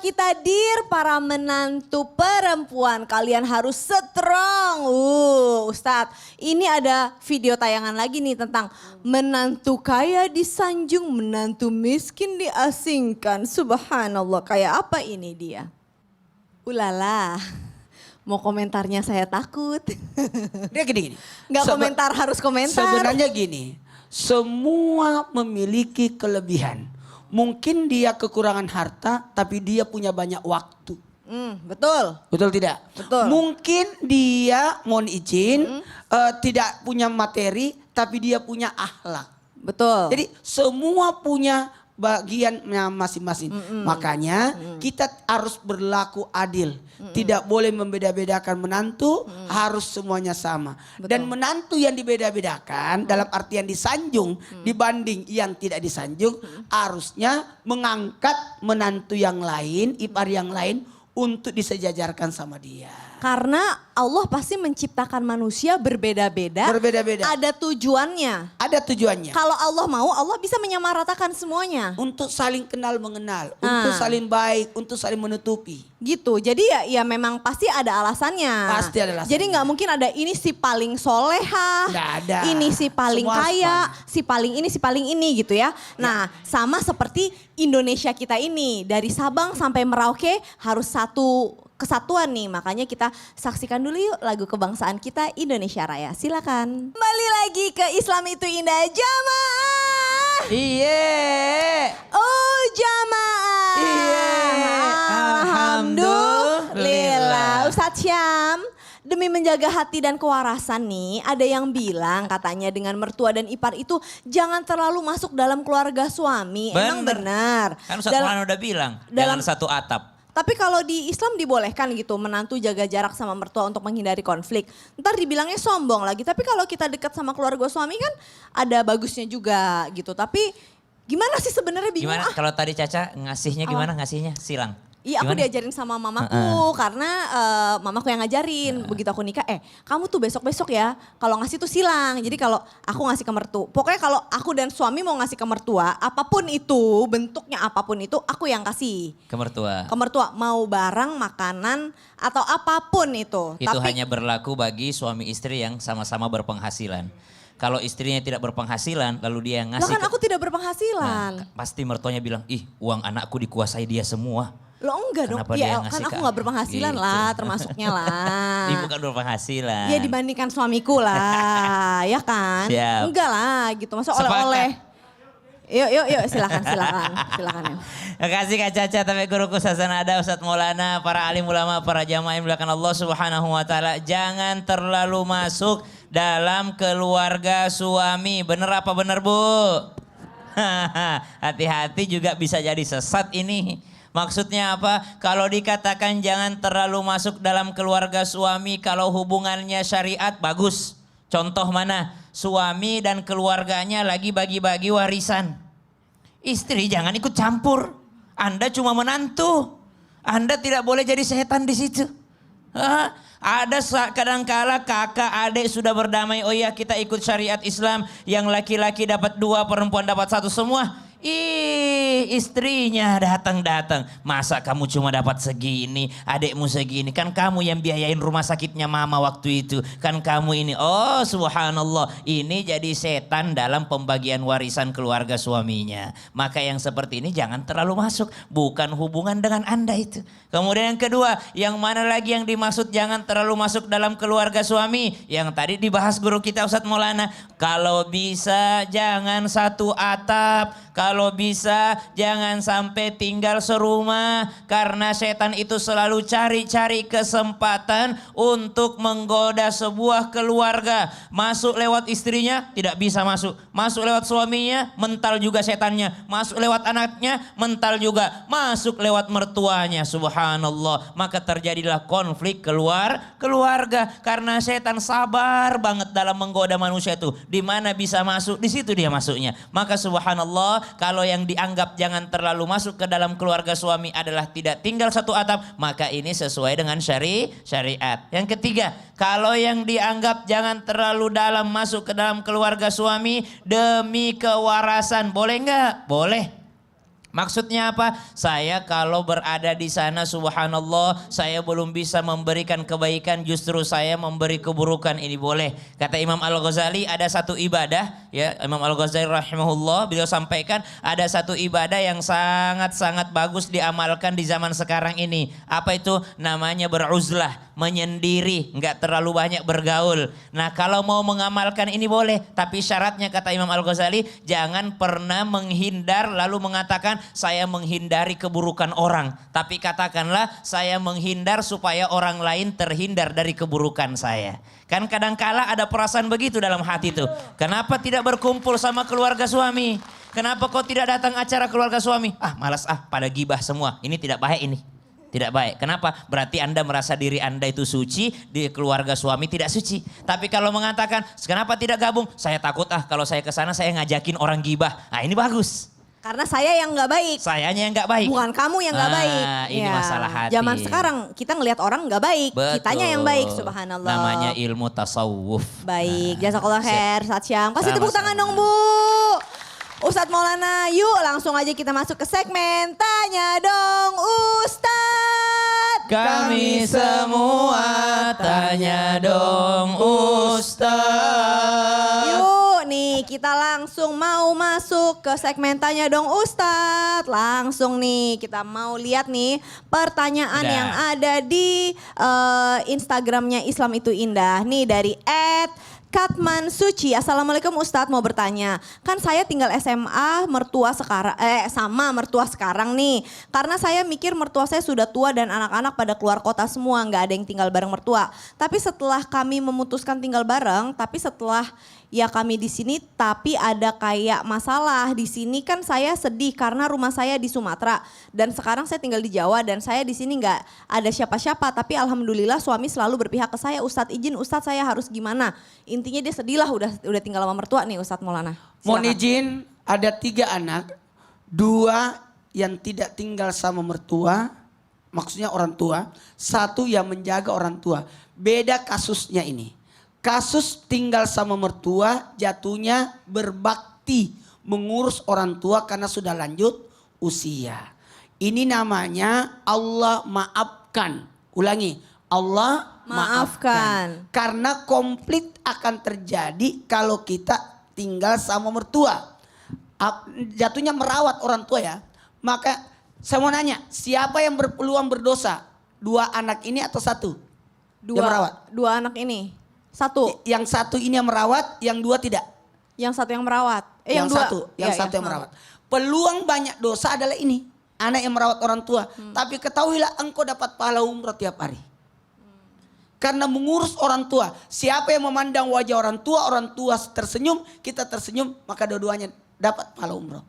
kita, Dir, para menantu perempuan, kalian harus strong. Ustadz, ini ada video tayangan lagi nih tentang menantu kaya disanjung, menantu miskin diasingkan. Subhanallah, kayak apa ini dia? Ulala, mau komentarnya saya takut. Dia gini. Nggak komentar, harus komentar. Sebenarnya gini, semua memiliki kelebihan. Mungkin dia kekurangan harta, tapi dia punya banyak waktu. Betul. Betul tidak? Betul. Mungkin dia, mohon izin, tidak punya materi, tapi dia punya akhlak. Betul. Jadi semua punya bagiannya masing-masing. Makanya kita harus berlaku adil. Tidak boleh membeda-bedakan menantu, harus semuanya sama. Betul. Dan menantu yang dibeda-bedakan dalam artian disanjung dibanding yang tidak disanjung, harusnya mengangkat menantu yang lain, ipar yang lain untuk disejajarkan sama dia. Karena Allah pasti menciptakan manusia berbeda-beda. Berbeda-beda. Ada tujuannya. Ada tujuannya. Kalau Allah mau, Allah bisa menyamaratakan semuanya. Untuk saling kenal mengenal, untuk saling baik, untuk saling menutupi. Gitu, jadi ya memang pasti ada alasannya. Pasti ada alasannya. Jadi nggak mungkin ada ini si paling soleha, Nggak ada. ini si paling Semua kaya, sepadan. si paling ini, si paling ini gitu ya. Nah sama seperti Indonesia kita ini, dari Sabang sampai Merauke harus satu kesatuan nih. Makanya kita saksikan dulu yuk lagu kebangsaan kita Indonesia Raya. Silakan. Kembali lagi ke Islam itu Indah Jamaah. Iya. Oh jamaah. Iya. Alhamdulillah. Ustadz Syam, demi menjaga hati dan kewarasan nih, ada yang bilang katanya dengan mertua dan ipar itu jangan terlalu masuk dalam keluarga suami. Emang benar. Kan Ustadz Maulana udah bilang, jangan satu atap. Tapi kalau di Islam dibolehkan gitu menantu jaga jarak sama mertua untuk menghindari konflik. Ntar dibilangnya sombong lagi. Tapi kalau kita dekat sama keluarga suami kan ada bagusnya juga gitu. Tapi gimana sih sebenarnya bingung. Gimana kalau tadi Caca ngasihnya gimana ngasihnya? Silang. Iya aku Gimana? diajarin sama mamaku karena mamaku yang ngajarin. Begitu aku nikah, kamu tuh besok-besok ya kalau ngasih tuh silang. Jadi kalau aku ngasih ke mertua, pokoknya kalau aku dan suami mau ngasih ke mertua, apapun itu, bentuknya apapun itu aku yang kasih. Ke mertua. Ke mertua, mau barang, makanan, atau apapun itu. Itu hanya berlaku bagi suami istri yang sama-sama berpenghasilan. Kalau istrinya tidak berpenghasilan lalu dia yang Lah ngasih. kan aku tidak berpenghasilan. Pasti mertuanya bilang, ih uang anakku dikuasai dia semua. Lo enggak dong, Kenapa dia ya yang kan ngasih aku ke gak berpenghasilan gitu. lah termasuknya lah. Ini bukan berpenghasilan. Ya dibandingkan suamiku lah, ya kan? Siap. Enggak lah gitu, masa Sepakat. oleh-oleh. Yuk silakan ya. Terima kasih Kak Caca, tapi guruku Sasanada, Ustadz Maulana, para alim ulama, para jamaah yang dimuliakan Allah Subhanahu wa taala, jangan terlalu masuk dalam keluarga suami. Bener apa bener, Bu? Hati-hati juga bisa jadi sesat ini. Maksudnya apa? Kalau dikatakan jangan terlalu masuk dalam keluarga suami, kalau hubungannya syariat bagus. Contoh mana? Suami dan keluarganya lagi bagi-bagi warisan. Istri jangan ikut campur. Anda cuma menantu. Anda tidak boleh jadi setan di situ. Ada kadangkala kakak adik sudah berdamai. Oh iya kita ikut syariat Islam. Yang laki-laki dapat 2, perempuan dapat 1 semua. Ih, istrinya datang-datang. Masa kamu cuma dapat segini, adikmu segini. Kan kamu yang biayain rumah sakitnya mama waktu itu. Kan kamu ini, oh subhanallah. Ini jadi setan dalam pembagian warisan keluarga suaminya. Maka yang seperti ini jangan terlalu masuk. Bukan hubungan dengan Anda itu. Kemudian yang kedua, yang mana lagi yang dimaksud jangan terlalu masuk dalam keluarga suami. Yang tadi dibahas guru kita Ustadz Maulana. Kalau bisa jangan satu atap. Kalau bisa jangan sampai tinggal serumah karena setan itu selalu cari-cari kesempatan untuk menggoda sebuah keluarga. Masuk lewat istrinya tidak bisa masuk. Masuk lewat suaminya mental juga setannya. Masuk lewat anaknya mental juga. Masuk lewat mertuanya, subhanallah. Maka terjadilah konflik keluarga karena setan sabar banget dalam menggoda manusia itu. Di mana bisa masuk di situ dia masuknya. Maka subhanallah, kalau yang dianggap jangan terlalu masuk ke dalam keluarga suami adalah tidak tinggal satu atap, maka ini sesuai dengan syariat. Yang ketiga, kalau yang dianggap jangan terlalu dalam masuk ke dalam keluarga suami demi kewarasan, boleh nggak? Boleh. Maksudnya apa? Saya kalau berada di sana subhanallah saya belum bisa memberikan kebaikan, justru saya memberi keburukan, ini boleh. Kata Imam Al-Ghazali ada satu ibadah, ya Imam Al-Ghazali rahimahullah beliau sampaikan ada satu ibadah yang sangat-sangat bagus diamalkan di zaman sekarang ini. Apa itu? Namanya beruzlah, menyendiri, nggak terlalu banyak bergaul. Nah kalau mau mengamalkan ini boleh, tapi syaratnya kata Imam Al-Ghazali jangan pernah menghindar lalu mengatakan saya menghindari keburukan orang, tapi katakanlah saya menghindar supaya orang lain terhindar dari keburukan saya. Kan kadangkala ada perasaan begitu dalam hati tuh. Kenapa tidak berkumpul sama keluarga suami? Kenapa kau tidak datang acara keluarga suami? Ah malas pada gibah semua. Ini tidak baik ini. Tidak baik. Kenapa? Berarti Anda merasa diri Anda itu suci, di keluarga suami tidak suci. Tapi kalau mengatakan, kenapa tidak gabung? Saya takut kalau saya ke sana saya ngajakin orang gibah. Nah ini bagus. Karena saya yang nggak baik. Sayanya yang nggak baik. Bukan kamu yang nggak baik. Ini masalah hati. Zaman sekarang kita ngelihat orang nggak baik. Betul. Kitanya yang baik, subhanallah. Namanya ilmu tasawuf. Baik, jazakallah khair, Ustadz Syam. Kasih tepuk Sama-sama. tangan dong Bu. Ustadz Maulana, yuk langsung aja kita masuk ke segmen Tanya Dong Ustadz. Kami semua tanya dong Ustaz. Yuk nih kita langsung mau masuk ke segmen Tanya Dong Ustadz. Langsung nih kita mau lihat nih pertanyaan Udah. yang ada di Instagramnya Islam Itu Indah. Nih dari Katman Suci, Assalamualaikum Ustadz, mau bertanya. Kan saya tinggal SMA sama mertua sekarang nih. Karena saya mikir mertua saya sudah tua dan anak-anak pada keluar kota semua, nggak ada yang tinggal bareng mertua. Tapi setelah kami memutuskan tinggal bareng, ya kami di sini, tapi ada kayak masalah di sini kan saya sedih karena rumah saya di Sumatera dan sekarang saya tinggal di Jawa dan saya di sini nggak ada siapa-siapa. Tapi alhamdulillah suami selalu berpihak ke saya. Ustadz izin, Ustadz saya harus gimana? Intinya dia sedih lah udah tinggal sama mertua nih Ustadz Maulana. Mohon izin, ada 3 anak, 2 yang tidak tinggal sama mertua, maksudnya orang tua, 1 yang menjaga orang tua. Beda kasusnya ini. Kasus tinggal sama mertua jatuhnya berbakti mengurus orang tua karena sudah lanjut usia. Ini namanya Allah maafkan. Ulangi, Allah maafkan. Karena konflik akan terjadi kalau kita tinggal sama mertua. Jatuhnya merawat orang tua ya. Maka saya mau nanya, siapa yang berpeluang berdosa? 2 anak ini atau 1? Yang merawat. 2 anak ini. 1. Yang 1 ini yang merawat, yang 2 tidak. Yang 1 yang merawat. Yang satu yang Ya. merawat. Peluang banyak dosa adalah ini. Anak yang merawat orang tua. Tapi ketahuilah engkau dapat pahala umroh tiap hari. Karena mengurus orang tua. Siapa yang memandang wajah orang tua tersenyum, kita tersenyum, maka dua-duanya dapat pahala umroh.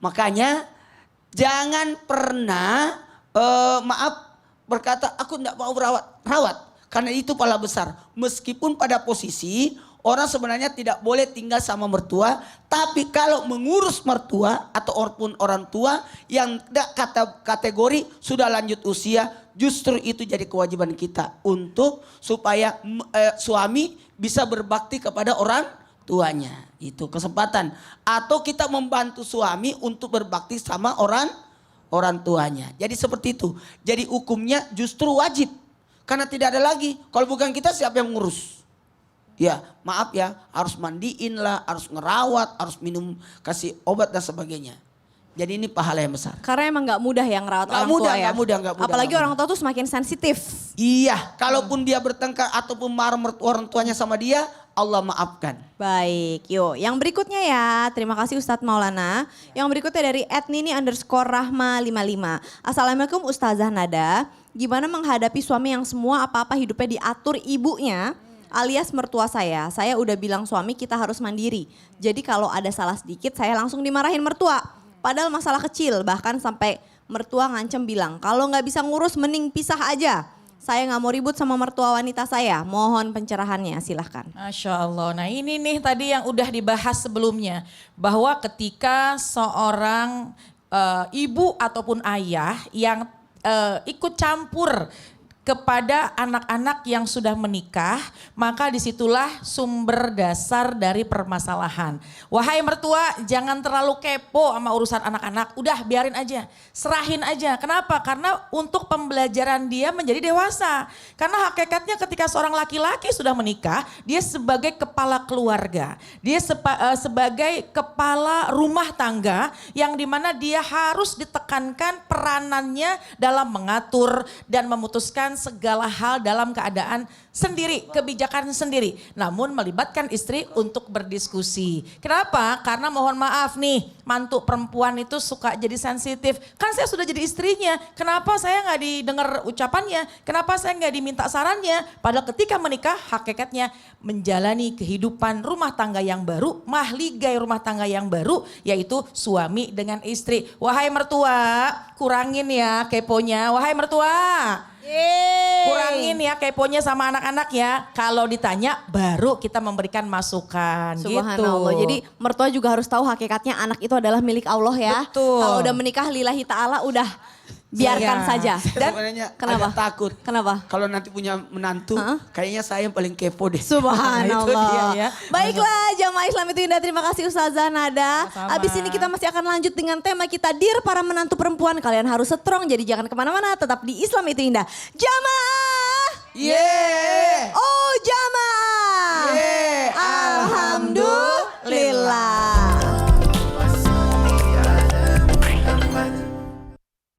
Makanya jangan pernah berkata aku tidak mau rawat. Karena itu pahala besar. Meskipun pada posisi orang sebenarnya tidak boleh tinggal sama mertua. Tapi kalau mengurus mertua atau orang tua yang tidak kategori sudah lanjut usia. Justru itu jadi kewajiban kita untuk supaya suami bisa berbakti kepada orang tuanya. Itu kesempatan. Atau kita membantu suami untuk berbakti sama orang tuanya. Jadi seperti itu. Jadi hukumnya justru wajib. Karena tidak ada lagi. Kalau bukan kita siapa yang mengurus? Ya maaf ya, harus mandiin lah, harus ngerawat, harus minum, kasih obat dan sebagainya. Jadi ini pahala yang besar. Karena emang gak mudah yang ngerawat orang tua ya. Gak mudah. Apalagi orang tua tuh semakin sensitif. Iya, kalaupun dia bertengkar ataupun marah orang tuanya sama dia, Allah maafkan. Baik, yuk. Yang berikutnya ya, terima kasih Ustadz Maulana. Yang berikutnya dari @nini_rahma55. Assalamualaikum Ustazah Nada. Gimana menghadapi suami yang semua apa-apa hidupnya diatur ibunya alias mertua saya. Saya udah bilang suami kita harus mandiri. Jadi kalau ada salah sedikit saya langsung dimarahin mertua. Padahal masalah kecil, bahkan sampai mertua ngancem bilang kalau nggak bisa ngurus mending pisah aja. Saya nggak mau ribut sama mertua wanita saya. Mohon pencerahannya, silahkan. Masya Allah. Nah ini nih tadi yang udah dibahas sebelumnya. Bahwa ketika seorang ibu ataupun ayah yang ikut campur kepada anak-anak yang sudah menikah, maka disitulah sumber dasar dari permasalahan. Wahai mertua, jangan terlalu kepo sama urusan anak-anak. Udah biarin aja, serahin aja. Kenapa? Karena untuk pembelajaran dia menjadi dewasa. Karena hakikatnya ketika seorang laki-laki sudah menikah, dia sebagai kepala keluarga. Dia sebagai kepala rumah tangga yang dimana dia harus ditekankan peranannya dalam mengatur dan memutuskan segala hal dalam keadaan sendiri, kebijakan sendiri. Namun melibatkan istri untuk berdiskusi. Kenapa? Karena mohon maaf nih, mantu perempuan itu suka jadi sensitif. Kan saya sudah jadi istrinya, kenapa saya nggak didengar ucapannya? Kenapa saya nggak diminta sarannya? Padahal ketika menikah, hakikatnya menjalani kehidupan rumah tangga yang baru, mahligai rumah tangga yang baru, yaitu suami dengan istri. Wahai mertua, kurangin ya keponya. Wahai mertua, kurangin ya keponya sama anak-anak ya. Kalau ditanya baru kita memberikan masukan. Subhanallah. Gitu. Jadi mertua juga harus tahu hakikatnya anak itu adalah milik Allah ya. Betul. Kalau udah menikah lillahi ta'ala udah biarkan Iya. saja. Saya sebenarnya kenapa? agak takut. Kenapa? Kalau nanti punya menantu, kayaknya saya yang paling kepo deh. Subhanallah. Itu dia ya. Baiklah jamaah Islam itu indah. Terima kasih Ustazah Nada. Sama-sama. Habis ini kita masih akan lanjut dengan tema kita. Dear para menantu perempuan, kalian harus strong. Jadi jangan kemana-mana, tetap di Islam itu indah. Jamaah. Yeay!